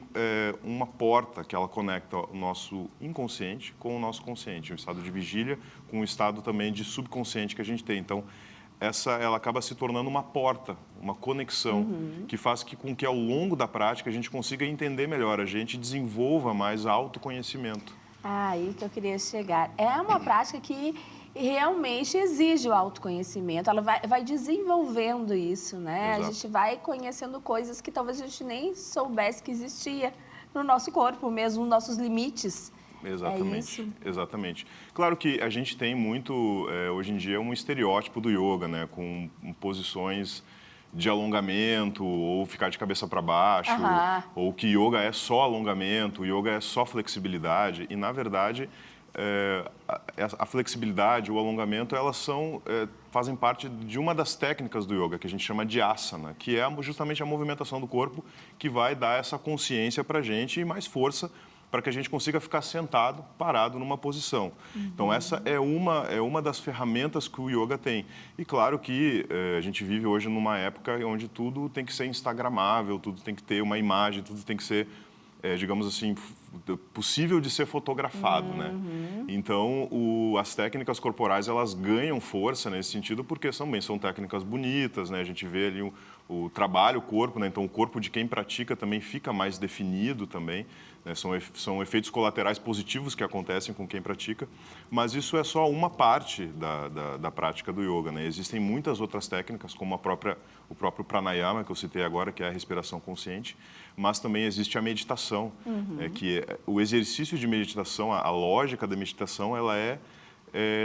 uma porta que ela conecta o nosso inconsciente com o nosso consciente, um estado de vigília com um estado também de subconsciente que a gente tem. Então, ela acaba se tornando uma porta, uma conexão, que faz com que ao longo da prática a gente consiga entender melhor, a gente desenvolva mais autoconhecimento. Aí que eu queria chegar. É uma prática que realmente exige o autoconhecimento, ela vai desenvolvendo isso, né? Exato. A gente vai conhecendo coisas que talvez a gente nem soubesse que existia no nosso corpo mesmo, nos nossos limites. Exatamente, É isso? exatamente. Claro que a gente tem muito, hoje em dia, um estereótipo do yoga, né? Com posições de alongamento, ou ficar de cabeça para baixo, ou que yoga é só alongamento, yoga é só flexibilidade. E, na verdade, a flexibilidade, o alongamento, elas fazem parte de uma das técnicas do yoga, que a gente chama de asana, que é justamente a movimentação do corpo que vai dar essa consciência para a gente e mais força para que a gente consiga ficar sentado, parado numa posição. Então, essa é uma das ferramentas que o yoga tem. E claro que a gente vive hoje numa época onde tudo tem que ser instagramável, tudo tem que ter uma imagem, tudo tem que ser, digamos assim, possível de ser fotografado, né? Então, as técnicas corporais, elas ganham força nesse sentido porque também são técnicas bonitas, né? A gente vê ali o trabalho, o corpo, né? Então, o corpo de quem pratica também fica mais definido também, né? São efeitos colaterais positivos que acontecem com quem pratica, mas isso é só uma parte da prática do yoga, né? Existem muitas outras técnicas, como o próprio pranayama, que eu citei agora, que é a respiração consciente, mas também existe a meditação, que o exercício de meditação, a lógica da meditação, ela é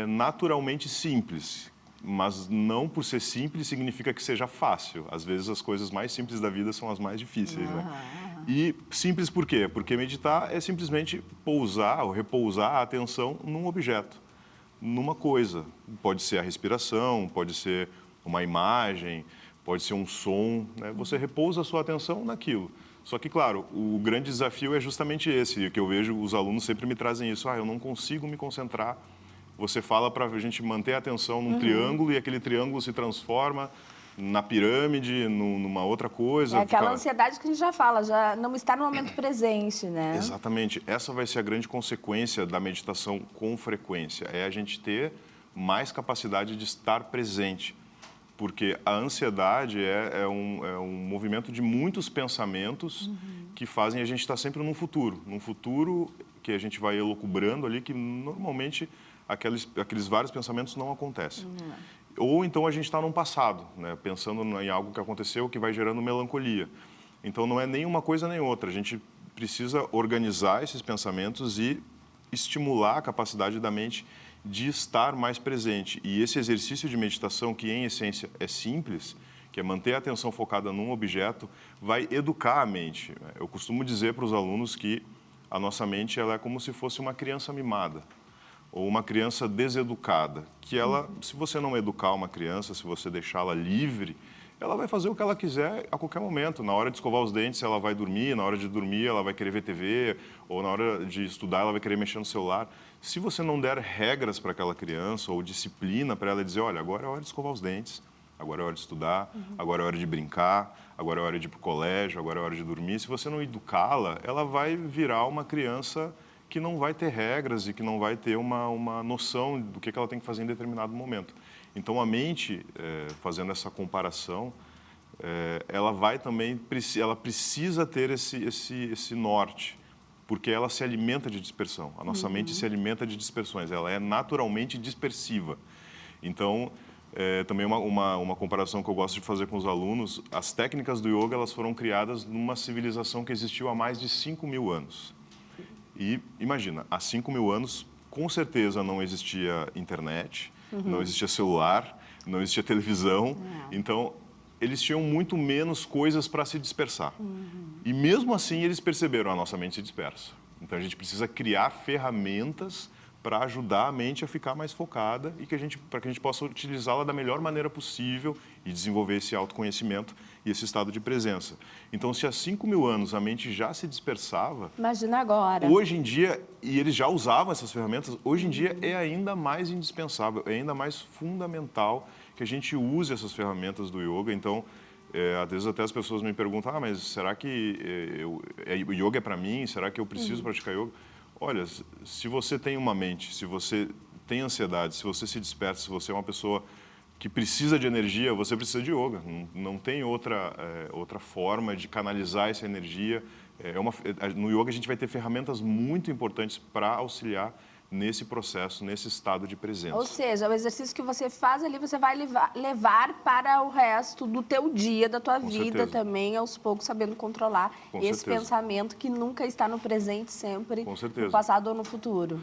naturalmente simples, mas não por ser simples significa que seja fácil. Às vezes as coisas mais simples da vida são as mais difíceis, né? E simples por quê? Porque meditar é simplesmente pousar ou repousar a atenção num objeto, numa coisa. Pode ser a respiração, pode ser uma imagem, pode ser um som, né? Você repousa a sua atenção naquilo. Só que, claro, o grande desafio é justamente esse, que eu vejo os alunos sempre me trazem isso. Eu não consigo me concentrar. Você fala para a gente manter a atenção num triângulo e aquele triângulo se transforma na pirâmide, numa outra coisa. É aquela ansiedade que a gente já fala, já não está no momento presente, né? Exatamente. Essa vai ser a grande consequência da meditação com frequência. É a gente ter mais capacidade de estar presente. Porque a ansiedade é um movimento de muitos pensamentos que fazem a gente estar sempre num futuro que a gente vai elucubrando ali, que normalmente aqueles vários pensamentos não acontecem. Ou então a gente está num passado, né, pensando em algo que aconteceu que vai gerando melancolia. Então não é nem uma coisa nem outra, a gente precisa organizar esses pensamentos e estimular a capacidade da mente de estar mais presente. E esse exercício de meditação, que em essência é simples, que é manter a atenção focada num objeto, vai educar a mente. Eu costumo dizer para os alunos que a nossa mente ela é como se fosse uma criança mimada ou uma criança deseducada, que ela, se você não educar uma criança, se você deixá-la livre, ela vai fazer o que ela quiser a qualquer momento. Na hora de escovar os dentes, ela vai dormir, na hora de dormir, ela vai querer ver TV, ou na hora de estudar, ela vai querer mexer no celular. Se você não der regras para aquela criança, ou disciplina para ela dizer, olha, agora é hora de escovar os dentes, agora é hora de estudar, agora é hora de brincar, agora é hora de ir para o colégio, agora é hora de dormir. Se você não educá-la, ela vai virar uma criança que não vai ter regras e que não vai ter uma noção do que ela tem que fazer em determinado momento. Então, a mente, fazendo essa comparação, ela vai também, ela precisa ter esse norte, porque ela se alimenta de dispersão. A nossa mente se alimenta de dispersões, ela é naturalmente dispersiva. Então, também uma comparação que eu gosto de fazer com os alunos, as técnicas do yoga elas foram criadas numa civilização que existiu há mais de 5.000 anos. E imagina, há 5.000 anos, com certeza não existia internet, não existia celular, não existia televisão. Então, eles tinham muito menos coisas para se dispersar. E mesmo assim, eles perceberam: a nossa mente se dispersa. Então, a gente precisa criar ferramentas para ajudar a mente a ficar mais focada e para que a gente possa utilizá-la da melhor maneira possível e desenvolver esse autoconhecimento e esse estado de presença. Então, se há 5.000 anos a mente já se dispersava, Imagina agora. hoje em dia, e eles já usavam essas ferramentas, hoje em dia é ainda mais indispensável, é ainda mais fundamental que a gente use essas ferramentas do yoga. Então, às vezes até as pessoas me perguntam: mas será que o yoga é para mim? Será que eu preciso praticar yoga? Olha, se você tem uma mente, se você tem ansiedade, se você se dispersa, se você é uma pessoa que precisa de energia, você precisa de yoga. Não tem outra forma de canalizar essa energia. No yoga a gente vai ter ferramentas muito importantes para auxiliar nesse processo, nesse estado de presença. Ou seja, o exercício que você faz ali, você vai levar para o resto do teu dia, da tua vida certeza. também, aos poucos, sabendo controlar esse pensamento que nunca está no presente, sempre no passado ou no futuro.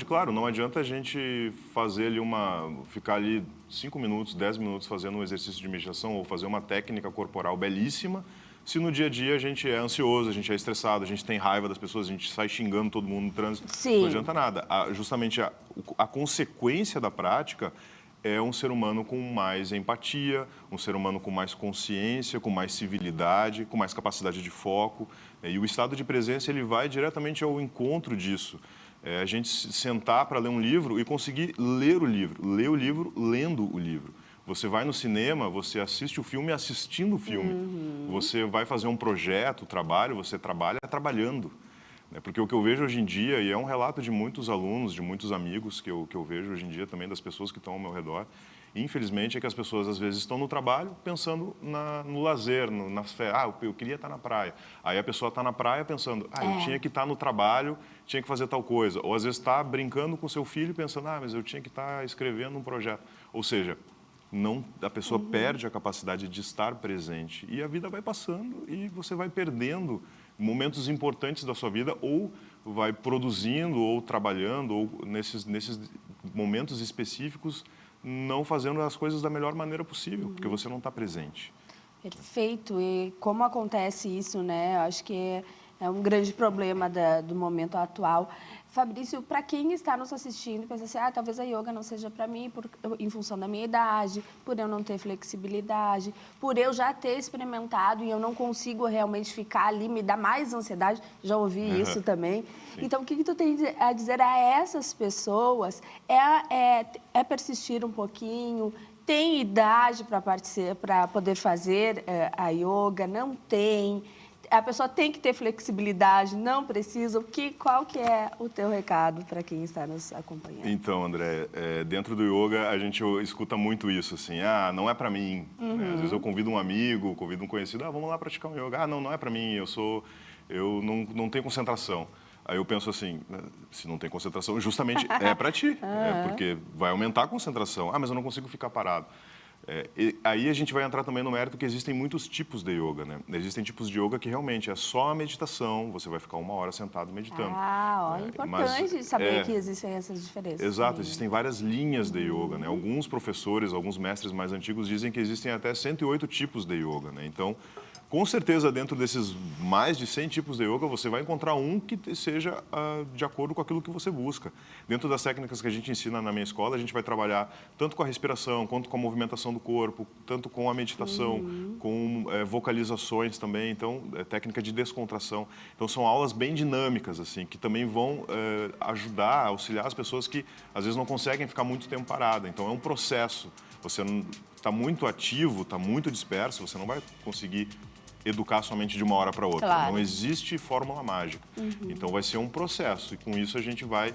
Claro, não adianta a gente fazer ali ficar ali 5 minutos, 10 minutos fazendo um exercício de meditação ou fazer uma técnica corporal belíssima, se no dia a dia a gente é ansioso, a gente é estressado, a gente tem raiva das pessoas, a gente sai xingando todo mundo no trânsito. Sim. Não adianta nada. Justamente a consequência da prática é um ser humano com mais empatia, um ser humano com mais consciência, com mais civilidade, com mais capacidade de foco. E o estado de presença ele vai diretamente ao encontro disso. A gente sentar para ler um livro e conseguir ler o livro lendo o livro. Você vai no cinema, você assiste o filme assistindo o filme. Você vai fazer um projeto, trabalho, você trabalha trabalhando. Porque o que eu vejo hoje em dia, e é um relato de muitos alunos, de muitos amigos que eu vejo hoje em dia também, das pessoas que estão ao meu redor, infelizmente é que as pessoas às vezes estão no trabalho pensando no lazer, nas férias. Eu queria estar na praia. Aí a pessoa está na praia pensando: eu tinha que estar no trabalho, tinha que fazer tal coisa. Ou às vezes está brincando com seu filho pensando: mas eu tinha que estar escrevendo um projeto. Ou seja, a pessoa perde a capacidade de estar presente e a vida vai passando e você vai perdendo momentos importantes da sua vida, ou vai produzindo ou trabalhando, ou nesses momentos específicos não fazendo as coisas da melhor maneira possível, porque você não está presente. Perfeito. E como acontece isso, né? Eu acho que é um grande problema do momento atual. Fabrício, para quem está nos assistindo, pensa assim: talvez a yoga não seja para mim em função da minha idade, por eu não ter flexibilidade, por eu já ter experimentado e eu não consigo realmente ficar ali, me dá mais ansiedade. Já ouvi isso também. Sim. Então, o que tu tem a dizer a essas pessoas? É persistir um pouquinho? Tem idade para poder fazer a yoga? Não tem? A pessoa tem que ter flexibilidade, não precisa. Qual que é o teu recado para quem está nos acompanhando? Então, André, dentro do yoga a gente escuta muito isso, assim: não é para mim. Né? Às vezes eu convido um amigo, convido um conhecido: vamos lá praticar um yoga. Não é para mim, eu não tenho concentração. Aí eu penso assim: se não tem concentração, justamente é para ti, porque vai aumentar a concentração. Mas eu não consigo ficar parado. Aí a gente vai entrar também no mérito que existem muitos tipos de yoga, né? Existem tipos de yoga que realmente é só a meditação, você vai ficar 1 hora sentado meditando. Importante saber que existem essas diferenças. Exato, existem várias linhas de yoga, né? Alguns professores, alguns mestres mais antigos dizem que existem até 108 tipos de yoga, né? Então, com certeza, dentro desses mais de 100 tipos de yoga, você vai encontrar um que seja de acordo com aquilo que você busca. Dentro das técnicas que a gente ensina na minha escola, a gente vai trabalhar tanto com a respiração, quanto com a movimentação do corpo, tanto com a meditação, com vocalizações também, então, técnica de descontração. Então, são aulas bem dinâmicas, assim, que também vão ajudar, auxiliar as pessoas que, às vezes, não conseguem ficar muito tempo parada. Então, é um processo. Você está muito ativo, está muito disperso, você não vai conseguir educar somente de uma hora para outra. Claro. Não existe fórmula mágica. Então, vai ser um processo. E com isso, a gente vai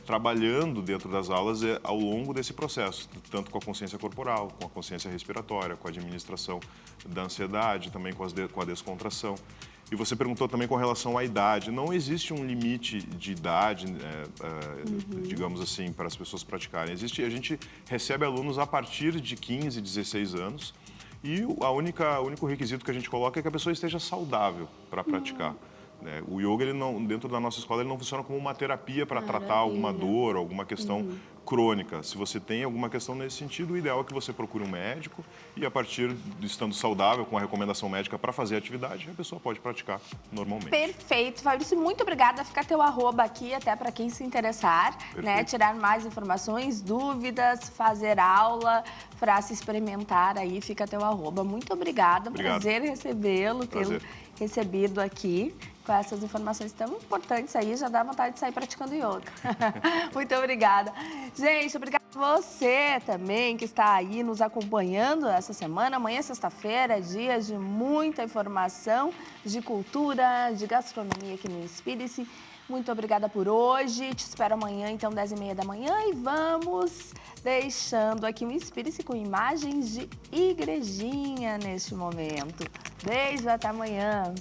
trabalhando dentro das aulas ao longo desse processo. Tanto com a consciência corporal, com a consciência respiratória, com a administração da ansiedade, também com a descontração. E você perguntou também com relação à idade. Não existe um limite de idade, digamos assim, para as pessoas praticarem. A gente recebe alunos a partir de 15, 16 anos. E o único requisito que a gente coloca é que a pessoa esteja saudável para praticar. né? O yoga, ele não, dentro da nossa escola, ele não funciona como uma terapia para tratar alguma dor, alguma questão crônica. Se você tem alguma questão nesse sentido, o ideal é que você procure um médico e, a partir de estando saudável, com a recomendação médica para fazer a atividade, a pessoa pode praticar normalmente. Perfeito, Fabrício, muito obrigada. Fica teu arroba aqui, até para quem se interessar, né? Tirar mais informações, dúvidas, fazer aula, para se experimentar aí, fica teu arroba. Muito obrigada, Obrigado. Prazer recebê-lo, Prazer. tê-lo recebido aqui com essas informações tão importantes aí, já dá vontade de sair praticando yoga. Muito obrigada. Gente, obrigada a você também que está aí nos acompanhando essa semana. Amanhã, sexta-feira, é dia de muita informação, de cultura, de gastronomia aqui no Inspire-se. Muito obrigada por hoje. Te espero amanhã, então, 10h30 da manhã. E vamos deixando aqui o Inspire-se com imagens de igrejinha neste momento. Beijo, até amanhã.